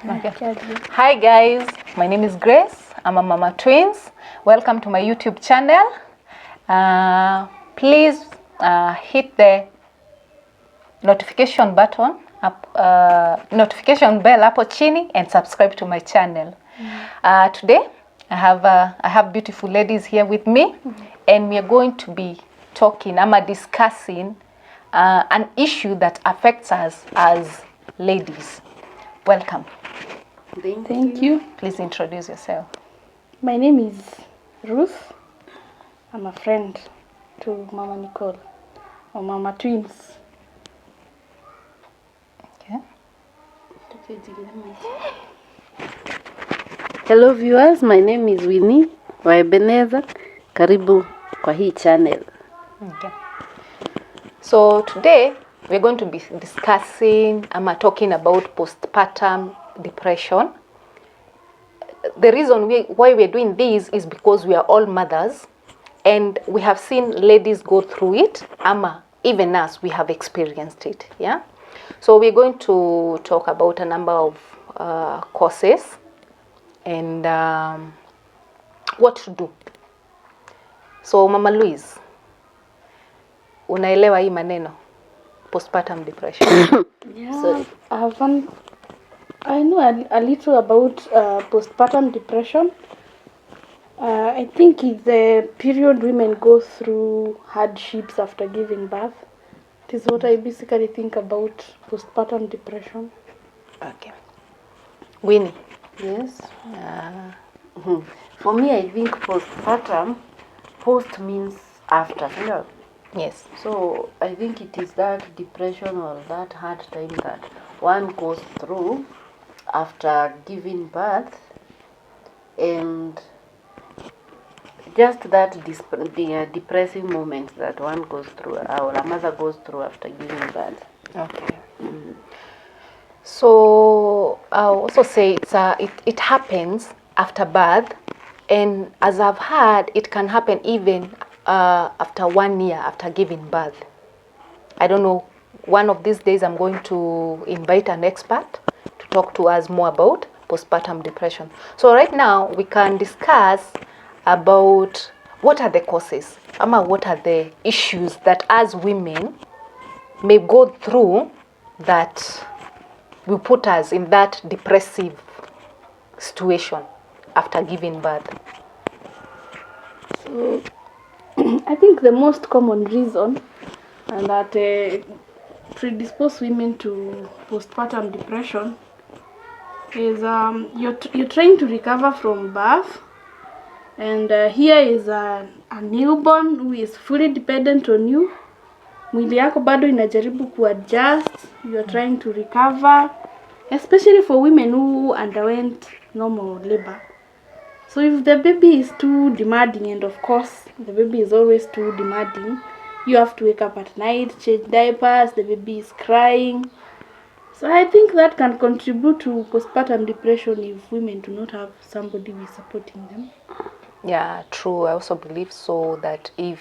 Okay. Hi guys, my name is Grace. I'm a mama twins. Welcome to my YouTube channel. Please hit the notification button, notification bell hapo chini, and subscribe to my channel. Today I have beautiful ladies here with me, and we are going to be talking, discussing an issue that affects us as ladies. Welcome. Thank you. Please introduce yourself. My name is Ruth. I'm a friend to Mama Nicole, or Mama Twins. Okay. Hello viewers, my name is Winnie Waebeneza. Karibu kwa hii channel. Okay. So today we're going to be discussing, talking about postpartum depression. The reason why we're doing this is because we are all mothers and we have seen ladies go through it, even us, we have experienced it. Yeah. So we're going to talk about a number of causes and what to do. So Mama Louise, unaelewa hii maneno postpartum depression? Yeah, so, I know a little about postpartum depression. I think it's a period women go through hardships after giving birth. It is what I basically think about postpartum depression. Okay. Winnie? Yes. For me, I think postpartum, post means after, you know? Yes. So I think it is that depression or that hard time that one goes through after giving birth, and just that depressing moment that one goes through, or a mother goes through after giving birth. Okay. So I'll also say it happens after birth, and as I've heard, it can happen even after 1 year after giving birth. I don't know, one of these days I'm going to invite an expert to talk to us more about postpartum depression. So right now we can discuss about what are the causes, what are the issues that as women may go through that will put us in that depressive situation after giving birth. So I think the most common reason and that predispose women to postpartum depression is you're trying to recover from birth, and here is a newborn who is fully dependent on you. Mwili yako bado inajaribu kuadjust, you're trying to recover, especially for women who underwent normal labor. So if the baby is too demanding, and of course the baby is always too demanding, you have to wake up at night, change diapers, the baby is crying. So I think that can contribute to postpartum depression if women do not have somebody who is supporting them. Yeah, true. I also believe so, that if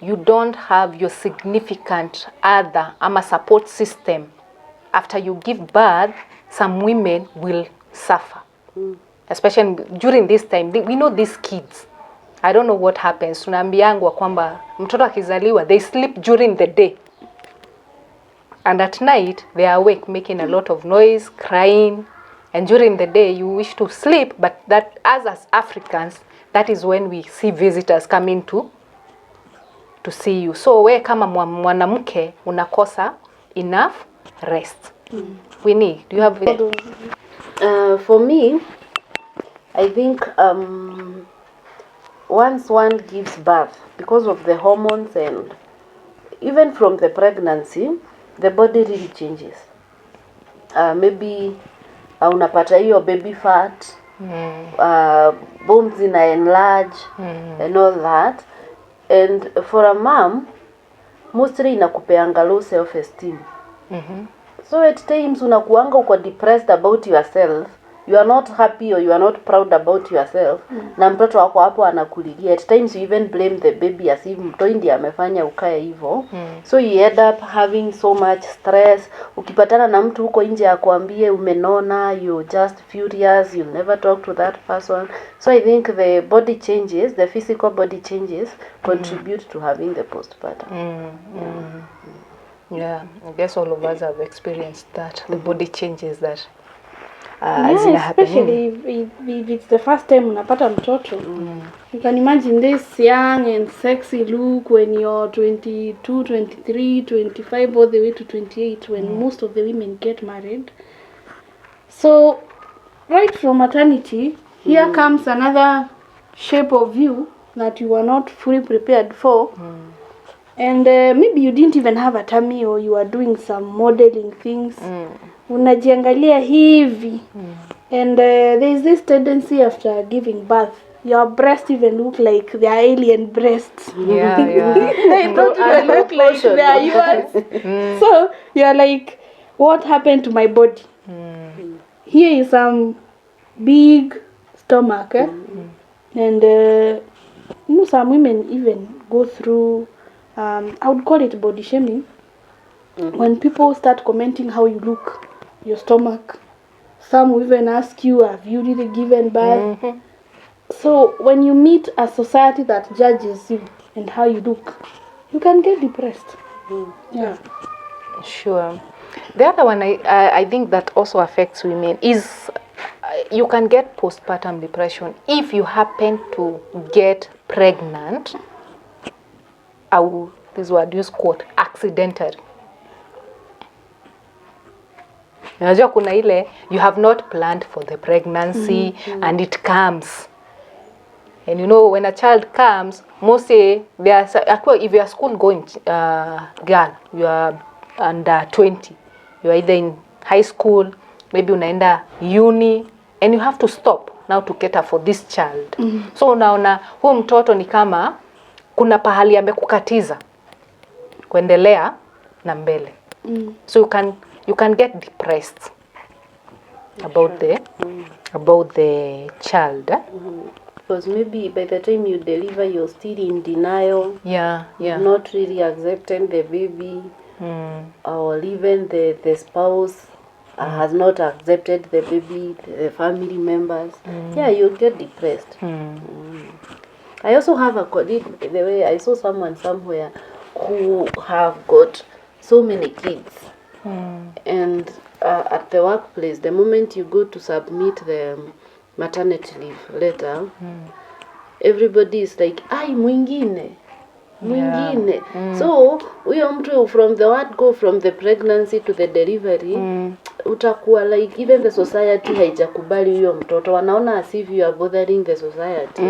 you don't have your significant other, support system after you give birth, some women will suffer. Especially during this time. We know these kids, I don't know what happens. Tunaambiangwa kwamba mtoto akizaliwa, they sleep during the day, and at night they are awake making a lot of noise, crying, and during the day you wish to sleep, but that as Africans, that is when we see visitors coming to see you. So we kama mwanamke unakosa enough rest. Winnie, do you have For me, I think once one gives birth, because of the hormones and even from the pregnancy, the body really changes. Maybe unapata hiyo baby fat, bones ina enlarge, and all that. And for a mom, mostly inakupeanga low self-esteem. So at times unakuanga uko depressed about yourself, you are not happy or you are not proud about yourself, na mtoto wako hapo anakulilia, at times you even blame the baby as if mtoi ndiye amefanya ukae hivyo. So you end up having so much stress. Ukipatana na mtu huko nje akwambie umenona, you just furious, you'll never talk to that person. So I think the body changes, the physical body changes contribute to having the postpartum. Yeah, I guess all of us have experienced that. The body changes that. Especially if it's the first time unapata mtoto. You can imagine this young and sexy look when you're 22, 23, 25, all the way to 28, when most of the women get married. So right from maternity, here comes another shape of you that you were not fully prepared for. And maybe you didn't even have a tummy, or you are doing some modeling things. Unajiangalia hivi. And there is this tendency after giving birth, your breasts even look like they are alien breasts. Yeah. They don't even look like they are yours. So you're like, what happened to my body? Here is some big stomach, and some women even go through, I would call it body shaming. When people start commenting how you look, your stomach, some will even ask you, have you really given birth? So when you meet a society that judges you and how you look, you can get depressed. Yeah. Sure. The other one I think that also affects women is you can get postpartum depression if you happen to get pregnant. This word use quote accidentally. Unajua kuna ile you have not planned for the pregnancy and it comes. And you know when a child comes, mostly if you are school going girl, you are under 20. You are either in high school, maybe unaenda uni, and you have to stop now to cater for this child. So unaona huyu mtoto ni kama kuna pahali amekukatiza kuendelea na mbele. So you can get depressed about the child. Because maybe by the time you deliver, you're still in denial. Yeah. Not really accepting the baby, or even the spouse has not accepted the baby, the family members. Yeah, you'll get depressed. I also have a colleague, by the way, I saw someone somewhere who have got so many kids. And at the workplace, the moment you go to submit the maternity leave letter, everybody is like, ai mwingine. So huyo mtu from the word go from the pregnancy to the delivery, utakuwa like even the society haijakubali huyo mtoto, wanaona as if you are bothering the society.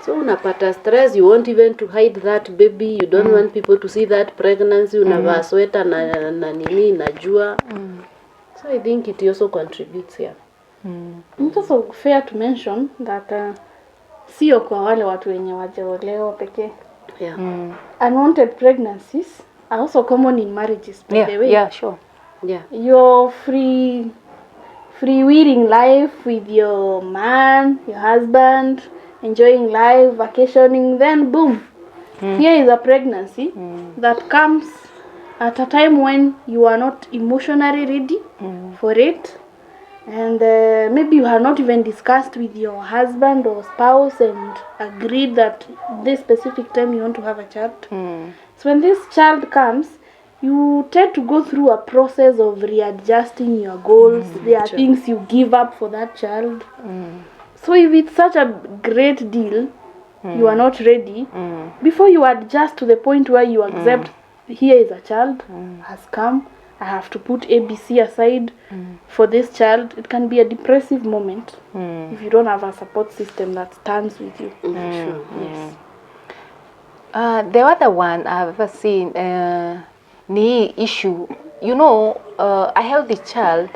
So unapata stress, you want even to hide that baby, you don't want people to see that pregnancy, unavaa sweater na nini najua. So I think it also contributes here. It's also fair to mention that sio kwa wale watu wenye wajaolewa pekee. Yeah. Unwanted pregnancies are also common in marriages, by the way. Yeah, sure. Yeah. Your freewheeling life with your man, your husband, enjoying life, vacationing, then boom, here is a pregnancy that comes at a time when you are not emotionally ready for it, and maybe you have not even discussed with your husband or spouse and agreed that this specific time you want to have a child. So when this child comes, you tend to go through a process of readjusting your goals. There are things you give up for that child. So if it's such a great deal, you are not ready, before you adjust to the point where you accept, here is a child, has come, I have to put ABC aside for this child, it can be a depressive moment if you don't have a support system that stands with you. Sure. Yes. The other one I've ever seen, ni issue, you know, a healthy child,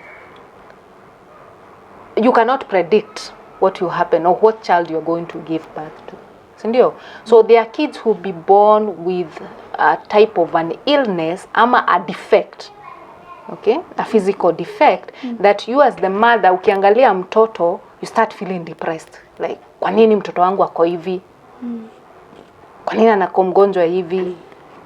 you cannot predict what will happen or what child you're going to give birth to. Sindio? So there are kids who will be born with a type of an illness ama a defect okay, a physical defect that you as the mother ukiangalia mtoto you start feeling depressed, like kwa nini mtoto wangu ako hivi, kwa nini anakuwa mgonjwa hivi,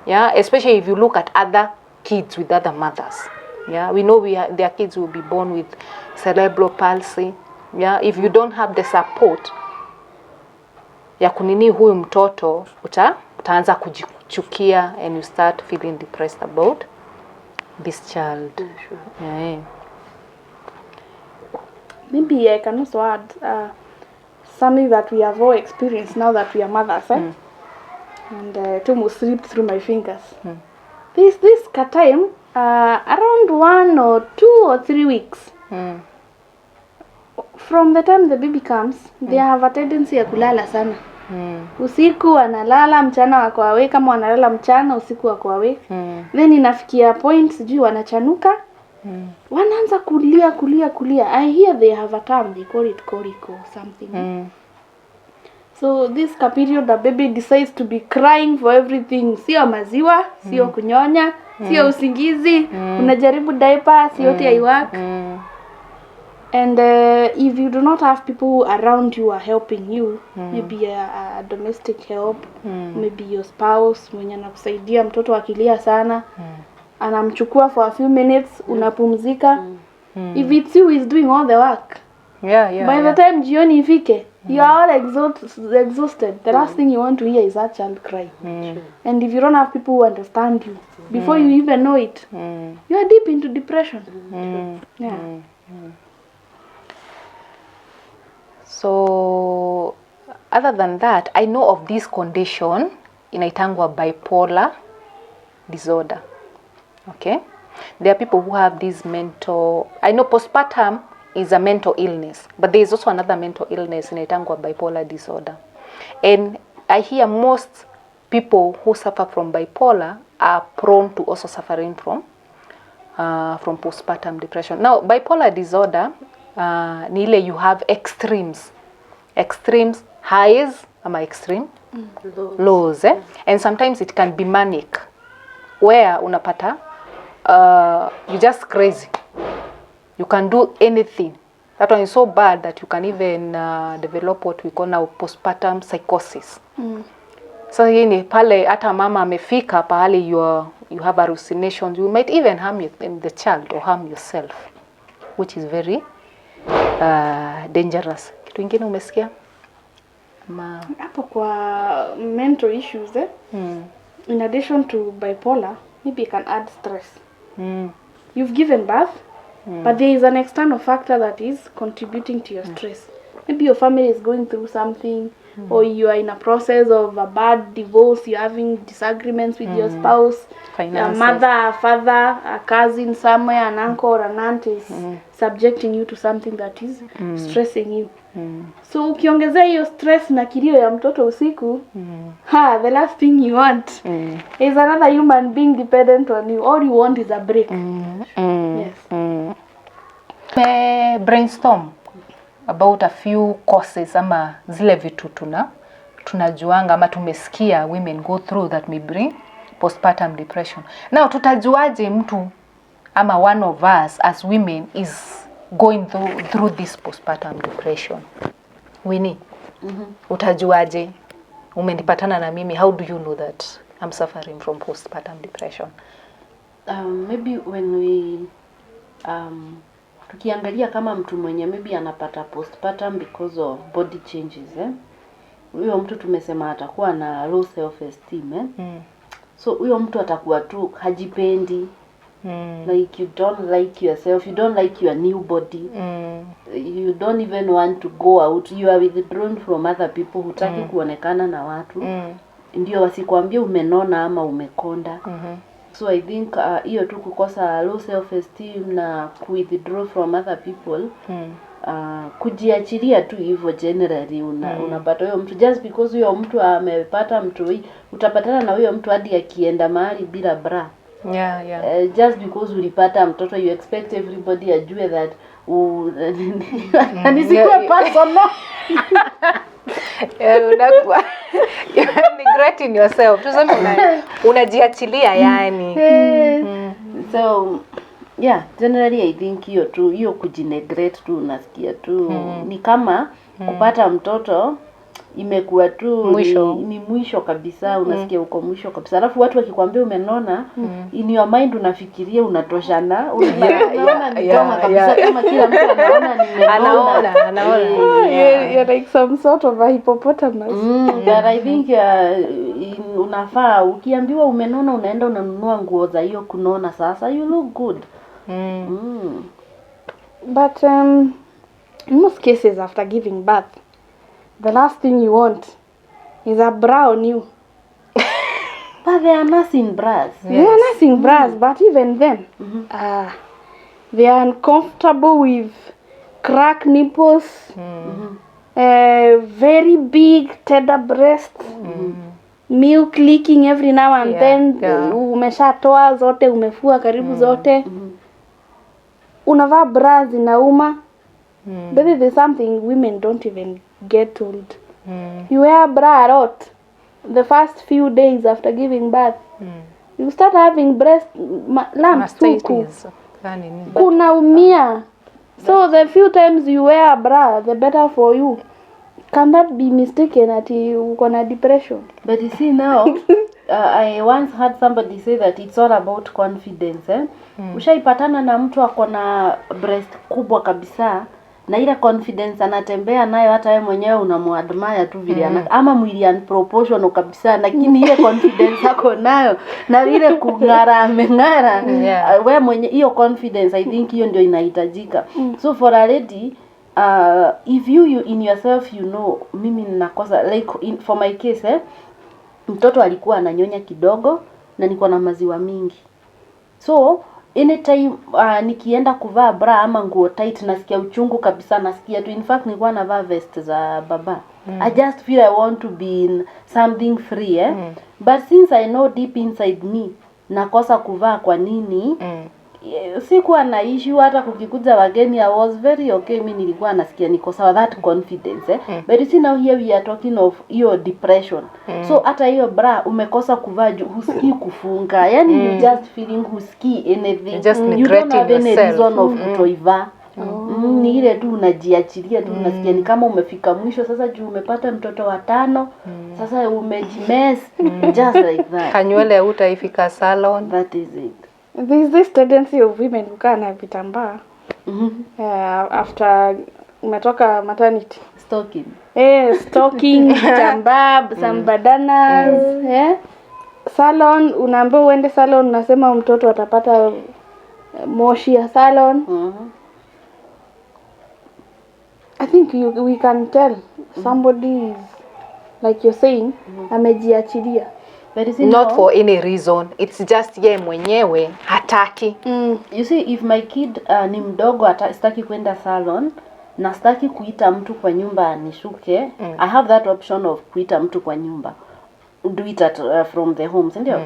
yeah, especially if you look at other kids with other mothers, yeah, we know their kids will be born with cerebral palsy, yeah, if you don't have the support ya kunini huyu mtoto utaanza kujichukia and you start feeling depressed about this child. Sure. Yeah. Maybe I can also add something that we have all experienced now that we are mothers, and it almost slipped through my fingers. This time, around 1 or 2 or 3 weeks, from the time the baby comes, they have a tendency ya kulala sana. Usiku wanalala, mchana wako awake, kama wanalala mchana, usiku wako awake. Then inafikia point sijui wanachanuka. Wanaanza kulia. I hear they have a term, they call it koriko or something. So this period the baby decides to be crying for everything. Sio maziwa, sio kunyonya, sio usingizi, unajaribu diaper, sio tia iwak. And if you do not have people around you are helping you, maybe a domestic help, maybe your spouse mwenye anakusaidia mtoto akilia sana, anamchukua for a few minutes, unapumzika. If it's you is doing all the work. By the time jioni ifike, you are all exhausted. The last thing you want to hear is that child cry. And if you don't have people who understand you, before you even know it, you are deep into depression. So other than that, I know of this condition inaitangwa bipolar disorder. Okay, there are people who have this mental, I know postpartum is a mental illness, but there is also another mental illness inaitangwa bipolar disorder. And I hear most people who suffer from bipolar are prone to also suffering from postpartum depression. Now bipolar disorder ni ile you have extremes highs ama extreme lows, and sometimes it can be manic where unapata you just crazy, you can do anything. That one is so bad that you can even develop what we call now postpartum psychosis. So hii ni pale hata mama amefika pale you have hallucinations, you might even harm the child or harm yourself, which is very dangerous. Kitu ingine umesikia? Hapo kwa mental issues in addition to bipolar, maybe you can add stress. You've given birth, but there is an external factor that is contributing to your stress. Maybe your family is going through something, or you are in a process of a bad divorce, you're having disagreements with your spouse, finances. A mother, a father, a cousin somewhere, an uncle or an aunt is subjecting you to something that is stressing you. So ukiongezea hiyo stress na kilio ya mtoto usiku, the last thing you want is another human being dependent on you. All you want is a break. Yes. Brainstorm about a few causes ama zile vitu tunajuanga ama tumesikia women go through that may bring postpartum depression. Now tutajuaje mtu ama one of us as women is going through this postpartum depression? Winnie, utajuaje? Umenipatana na mimi, how do you know that I'm suffering from postpartum depression? Maybe when we tukiangalia kama mtu mwenye maybe anapata postpartum because of body changes, huyo mtu tumesema atakuwa na low self esteem, so huyo mtu atakuwa tu hajipendi, like you don't like yourself, you don't like your new body, you don't even want to go out, you are withdrawn from other people, hutaki kuonekana na watu, ndio wasikwambie umenona ama umekonda. So I think hiyo tu kukosa low self esteem na withdraw from other people, kujiachilia tu hivyo generally unapata huyo mtu just because huyo mtu amepata mtu, utapatana na huyo mtu hadi akienda mahali bila bra. Just because ulipata mtoto you expect everybody ajue that nisikue personal. Unakuwa neglecting yourself. Tuseme unajiachilia yani. So Yeah, generally I think hiyo kujineglect tu unasikia tu ni kama kupata mtoto imekuwa tu ni mwisho kabisa, unasikia uko mwisho kabisa. Alafu watu wakikwambia umenona, in your mind unafikiria unatoshana, unaona ni kama kabisa kama kila mtu anaona anaona. You're like some sort of a hippopotamus. But I think unafaa ukiambiwa umenona unaenda unanunua nguo za hiyo kunona, sasa you look good. But in most cases after giving birth, the last thing you want is a bra on you. But they are nursing bras. Yes. They are nursing bras, but even then, they are uncomfortable with cracked nipples, very big tender breasts, milk leaking every now and then. Umeshatoa zote, umefua karibu zote. Unavaa bra zinauma. But there's something women don't even get told. You wear a bra a lot. The first few days after giving birth, you start having breast lumps too. Kunaumia. So the few times you wear a bra, the better for you. Can that be mistaken ati uko na depression? But you see now, I once heard somebody say that it's all about confidence. Ushaipatana na mtu ako na breast kubwa kabisa, na ile confidence anatembea nayo hata yeye mwenyewe unamuadmire tu vile ama mwili unproportional kabisa, lakini ile confidence yako nayo na ile kung'ara ameng'ara, wewe mwenye hiyo confidence, I think hiyo ndio inahitajika. So for a lady, if you in yourself you know mimi ninakosa, like for my case mtoto alikuwa ananyonya kidogo na niko na maziwa mingi, so anytime nikienda kuvaa bra ama nguo tight nasikia uchungu kabisa, nasikia tu. In fact nilikuwa navaa vest za baba. I just feel I want to be in something free but since I know deep inside me nakosa kuvaa kwa nini, sikuwa na issue. Hata kukikuja wageni I was very okay, mimi nilikuwa nasikia niko sawa, that confidence but you see now here we are talking of your depression. So hata hiyo bra umekosa kuvaa, husikii kufunga, yani you just feeling husikii anything, you don't have any reason of kutoivaa. Ni ile tu unajiachilia tu, unasikia ni kama umefika mwisho sasa juu umepata mtoto wa 5, sasa umejimess just like that. Kanywele hutaifika salon. That is it. There's this tendency of women kukaa na vitambaa after umetoka maternity. Stocking. Stocking, vitambaa, some bandanas, salon, unaambiwa uende salon, unasema mtoto atapata moshi ya salon. I think we can tell somebody is, like you're saying, amejiachilia. Not for any reason, it's just ye mwenyewe hataki. You see, if my kid ni mdogo sitaki kwenda salon na sitaki kuita mtu kwa nyumba anishuke, I have that option of kuita mtu kwa nyumba, do it from the home, ndio?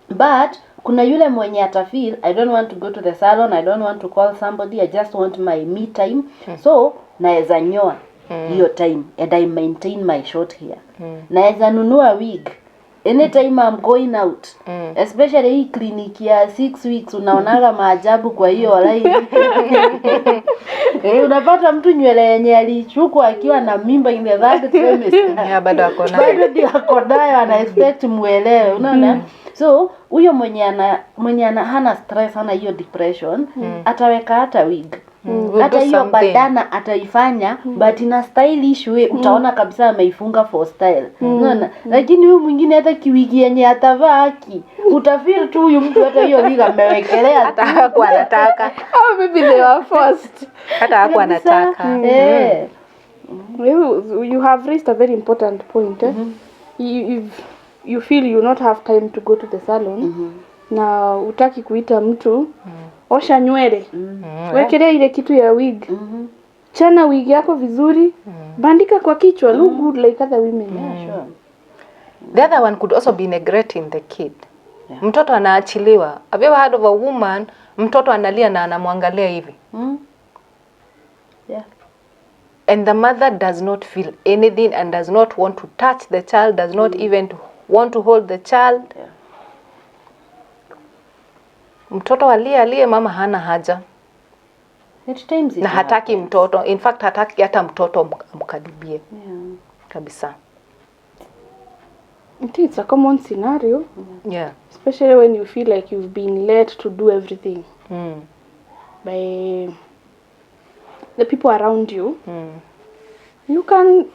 But kuna yule mwenye atafeel I don't want to go to the salon, I don't want to call somebody, I just want my me time. So naeza nyoa hiyo time and I maintain my short hair. Naeza nunua wig anytime I'm going out, especially hii kliniki ya 6 weeks unaonaga maajabu. Kwa hiyo unapata mtu nywele yenye alichukua akiwa na mimba in the third trimester bado ako nayo, ana expect muelewe, unaona. So huyo mwenye hana stress, hana hiyo depression, ataweka hata wig, hata hiyo bandana ataifanya, but in a stylish way. Utaona kabisa ameifunga for style, unaona. Lakini huyu mwingine hata kiwigi yenye atavaa haki, utafeel tu huyu mtu hata hiyo wig amewekelea hata hakuwa anataka. Maybe they were forced. Hata hakuwa anataka. You have raised a very important point. If you feel you not have time to go to the salon, na utaki kuita mtu, osha nywele, wekelea ile kitu ya wig, chana wig yako vizuri, bandika kwa kichwa, look good like other women. Sure. The other one could also be neglecting the kid. Mtoto anaachiliwa. Have you ever heard of a woman, mtoto analia na anamwangalia hivi? And the mother does not feel anything and does not want to touch the child, does not even want to hold the child. Mtoto aliye mama hana haja. At times it Na hataki happens. mtoto. In fact hataki hata mtoto mkaribie. Yeah. Kabisa. I think it's a common scenario. Yeah. Especially when you feel like you've been led to do everything by the people around you. You can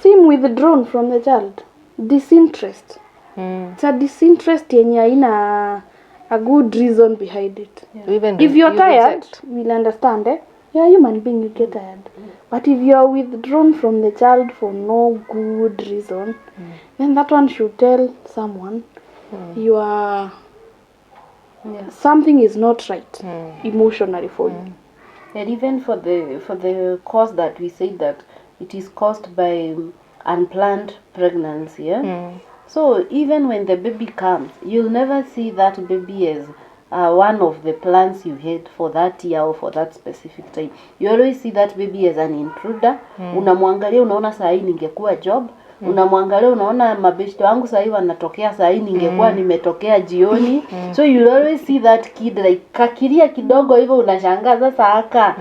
seem withdrawn from the child. Disinterest. It's a disinterest yenye haina a good reason behind it. Even If you're you tired, reject. we'll understand. You're a human being, you get tired. But if you're withdrawn from the child for no good reason, then that one should tell someone you are something is not right emotionally for you. And even for the cause that we say that it is caused by unplanned pregnancy. So even when the baby comes, you'll never see that baby as one of the plans you had for that year or for that specific time. You always see that baby as an intruder. Unamwangalia unaona saa hii ningekuwa job. Unamwangalia unaona mabeshte wangu saa hii wanatokea saa hii ningekuwa nimetokea jioni. So you always see that kid like kakiria kidogo hivyo unashangaa sasa haka.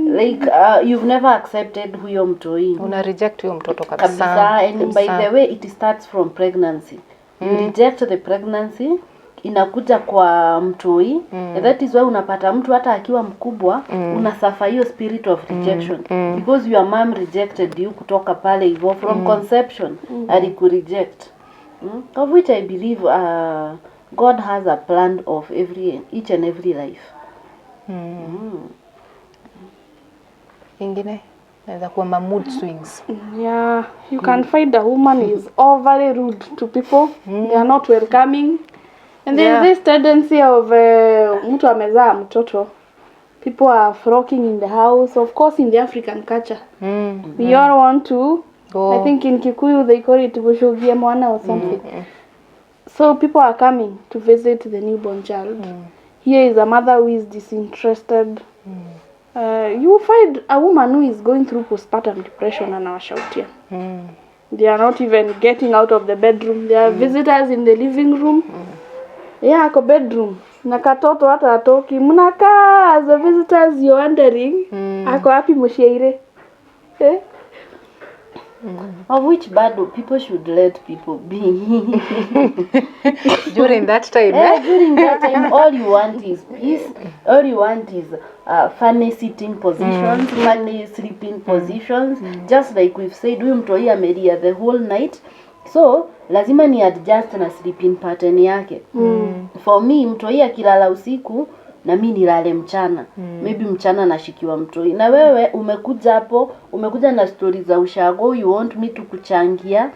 Like you've never accepted huyo mtoi. Una reject huyo mtoto kabisa. Kabisa. And by the way it starts from pregnancy. You reject the pregnancy, inakuja kwa mtoi. And that is why unapata mtu hata akiwa mkubwa unasuffer hiyo spirit of rejection because your mom rejected you kutoka pale hivyo from conception. Alikureject. Of which I believe God has a plan of each and every life. Ingine naweza kuwa mood swings. Yeah, you can find a woman is overly rude to people. They are not welcoming. And there's this tendency of mtu amezaa mtoto. People are flocking in the house. Of course in the African culture. We all want to. I think in Kikuyu they call it gushugia mwana or something. So people are coming to visit the newborn child. Here is a mother who is disinterested. You will find a woman who is going through postpartum depression and anawashautia. They are not even getting out of the bedroom. There are visitors in the living room. Yeah, ako bedroom. Na katoto hata atoki. Mnakaa as the visitors you're wondering. Ako happy mshaire. Of which bado people should let people be. During that time, During that time, all you want is peace. All you want is funny sitting positions, funny sleeping positions. Just like we've said, huyu mtoi amelia the whole night. So, lazima ni adjust na sleeping pattern yake. For me, mtoi akilala usiku, na mimi nilale mchana. Maybe mchana nashikiwa mtoi. Na wewe umekuja hapo, umekuja na stories za ushago, you want me to kuchangia.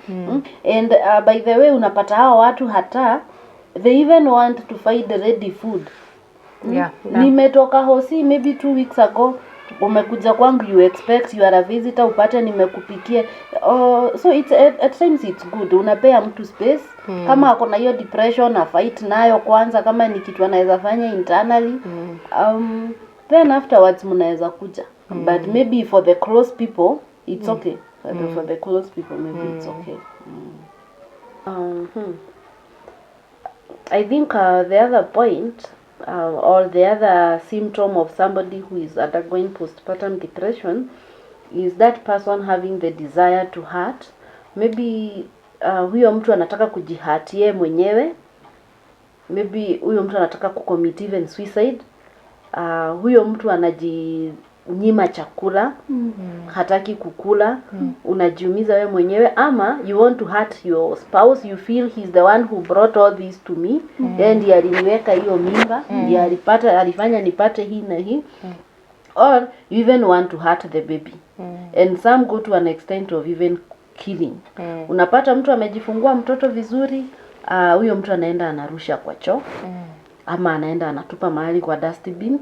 And by the way unapata hao watu hata they even want to find ready food. Nimetoka hosi maybe 2 weeks ago, umekuja kwangu, you expect you are a visitor, upate nimekupikia. So it's at times it's good unapea mtu space. Kama ako na hiyo depression na fight nayo kwanza, kama ni kitu anaweza fanya internally. Then afterwards mnaweza kuja. But maybe for the close people it's okay. For the close people maybe it's okay. I think the other point or the other symptom of somebody who is undergoing postpartum depression is that person having the desire to hurt. Maybe huyo mtu anataka kujihurt yeye mwenyewe. Maybe huyo mtu anataka kucommit even suicide. Huyo mtu anajinyima chakula, hataki kukula, unajiumiza wewe mwenyewe. Ama you want to hurt your spouse, you feel he's the one who brought all this to me, ndiye aliniweka hiyo mimba, ndiye alifanya nipate hii na hii. Or you even want to hurt the baby. And some go to an extent of even killing. Unapata mtu amejifungua mtoto vizuri, huyo mtu anaenda anarusha kwa choo. Ama anaenda anatupa mahali kwa dustbin.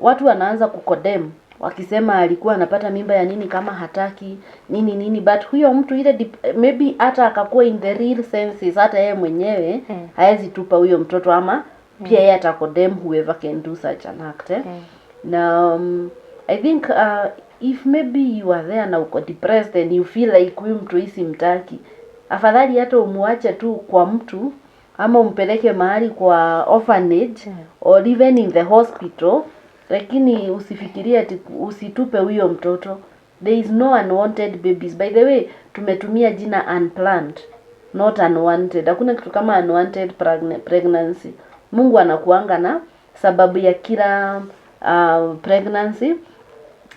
Watu wanaanza kukodem wakisema alikuwa anapata mimba ya nini kama hataki nini, but huyo mtu ile maybe hata akakuwa in the real senses, hata yeye mwenyewe haezi tupa huyo mtoto, ama pia yeye atakodem whoever can do such an act. Now I think if maybe you are there na uko depressed and you feel like huyu mtu hisi mtaki, afadhali hata umuache tu kwa mtu ama umpeleke mahali kwa orphanage or even in the hospital, lakini usifikirie ati usitupe huyo mtoto. There is no unwanted babies. By the way, tumetumia jina unplanned, not unwanted. Hakuna kitu kama unwanted pregnancy. Mungu anakuanga na sababu ya kila pregnancy,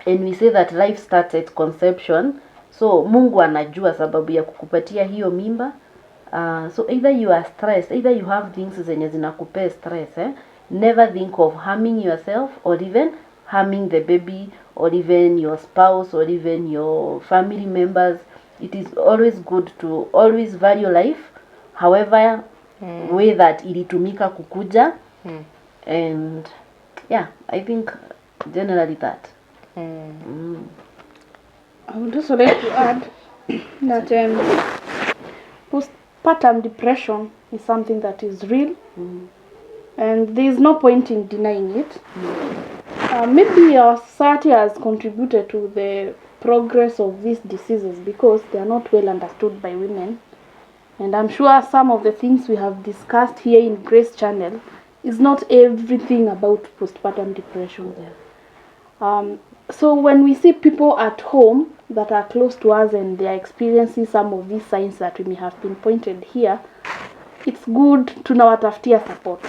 and we say that life starts at conception. So Mungu anajua sababu ya kukupatia hiyo mimba. So either you are stressed, either you have things zenye zinakupea stress, never think of harming yourself or even harming the baby or even your spouse or even your family members. It is always good to always value life, however way that ilitumika kukuja. And yeah, I think generally that. I would also like to add that postpartum depression is something that is real, and there is no point in denying it. Maybe our society has contributed to the progress of these diseases because they are not well understood by women, and I'm sure some of the things we have discussed here in Grace Channel is not everything about postpartum depression. So when we see people at home that are close to us and they are experiencing some of these signs that we may have pinpointed here, it's good to tunawatafutia support.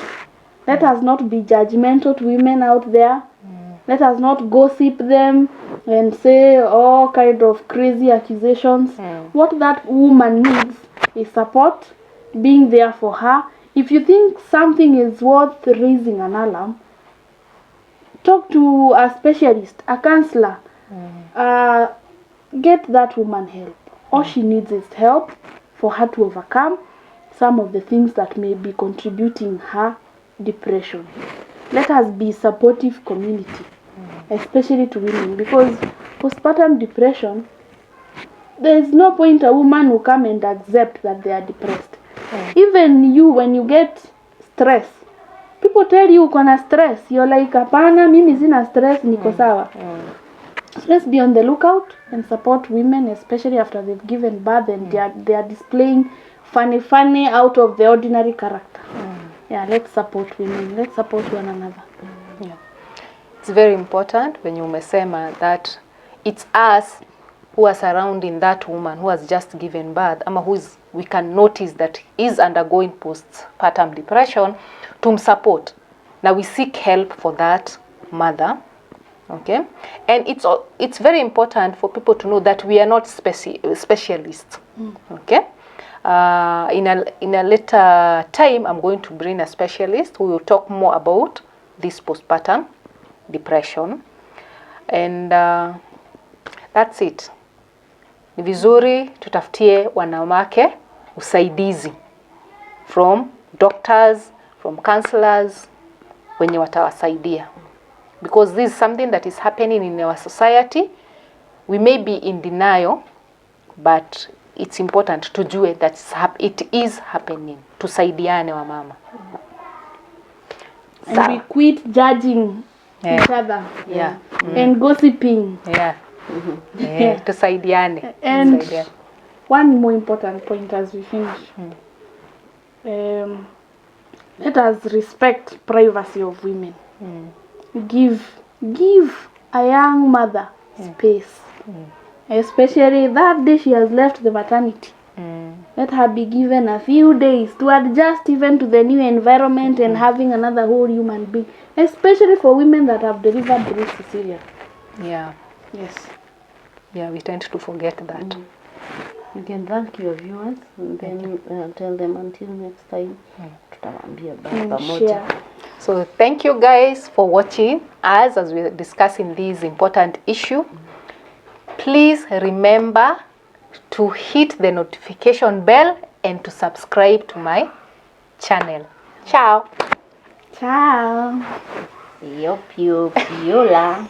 Let us not be judgmental to women out there. Let us not gossip them and say all kind of crazy accusations. What that woman needs is support, being there for her. If you think something is worth raising an alarm, talk to a specialist, a counselor. Get that woman help. All she needs is help for her to overcome some of the things that may be contributing her depression. Let us be supportive community, especially to women, because postpartum depression, there is no point a woman will come and accept that they are depressed. Even you, when you get stress, people tell you uko na stress, you're like hapana, mimi sina stress, niko sawa. So let's be on the lookout and support women, especially after they've given birth and they are displaying funny out of the ordinary character. Yeah, let's support women. Let's support one another. Yeah. It's very important when you umesema that it's us who are surrounding that woman who has just given birth, ama we can notice that is undergoing postpartum depression, to support. Now we seek help for that mother. Okay, and it's very important for people to know that we are not specialists. Okay, in a later time I'm going to bring a specialist who will talk more about this postpartum depression, and that's it. Ni vizuri tutafutie wanawake usaidizi from doctors, from counselors wenye watawasaidia, because this is something that is happening in our society. We may be in denial, but it's important tujue that it is happening. Tusaidiane wa mama. And we quit judging each other. Yeah. And gossiping. Yeah. Tusaidiane. And one more important point as we finish. Let us respect privacy of women. Give a young mother space, especially that day she has left the maternity. Let her be given a few days to adjust even to the new environment and having another whole human being, especially for women that have delivered through cesarean. Yeah. Yes. Yeah, we tend to forget that. You can thank your viewers and then tell them until next time. Tutawaambia pamoja. So thank you guys for watching us as we're discussing this important issue. Please remember to hit the notification bell and to subscribe to my channel. Ciao. Ciao. Yo, pio, piola.